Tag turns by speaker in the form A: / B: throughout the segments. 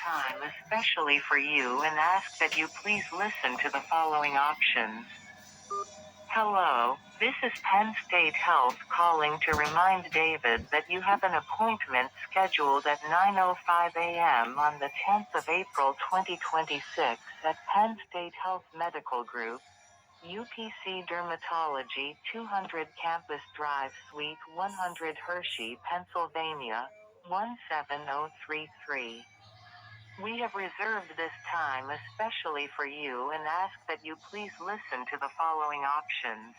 A: time especially for you and ask that you please listen to the following options. Hello, this is Penn State Health calling to remind David that you have an appointment scheduled at 9:05 a.m. on the 10th of April 2026 at Penn State Health Medical Group, UPC Dermatology, 200 Campus Drive, Suite 100, Hershey, Pennsylvania, 17033. We have reserved this time especially for you and ask that you please listen to the following options.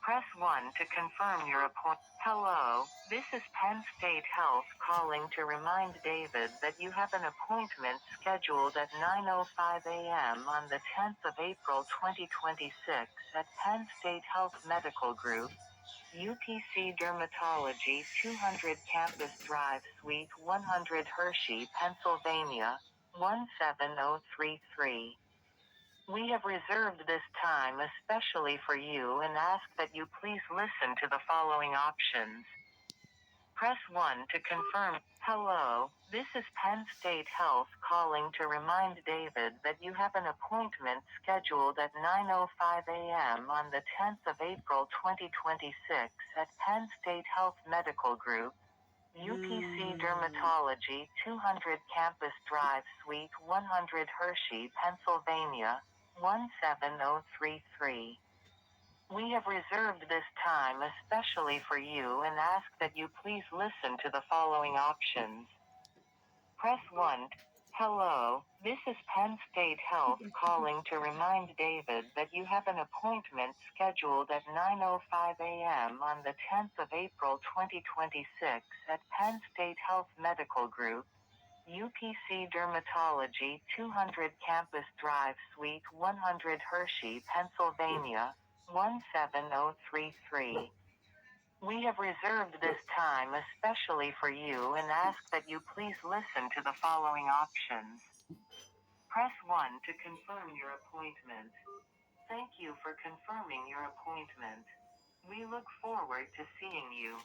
A: Press 1 to confirm your appointment. Hello, this is Penn State Health calling to remind David that you have an appointment scheduled at 9:05 a.m. on the 10th of April 2026 at Penn State Health Medical Group, UPC Dermatology, 200 Campus Drive, Suite 100, Hershey, Pennsylvania, 17033. We have reserved this time especially for you and ask that you please listen to the following options. Press 1 to confirm. Hello, this is Penn State Health calling to remind David that you have an appointment scheduled at 9:05 a.m. on the 10th of April 2026 at Penn State Health Medical Group, UPC Dermatology, 200 Campus Drive, Suite 100, Hershey, Pennsylvania, 17033. We have reserved this time especially for you and ask that you please listen to the following options. Press 1. Hello, this is Penn State Health calling to remind David that you have an appointment scheduled at 9:05 a.m. on the 10th of April 2026 at Penn State Health Medical Group, UPC Dermatology, 200 Campus Drive, Suite 100, Hershey, Pennsylvania, 17033. We have reserved this time especially for you and ask that you please listen to the following options. Press 1 to confirm your appointment. Thank you for confirming your appointment. We look forward to seeing you.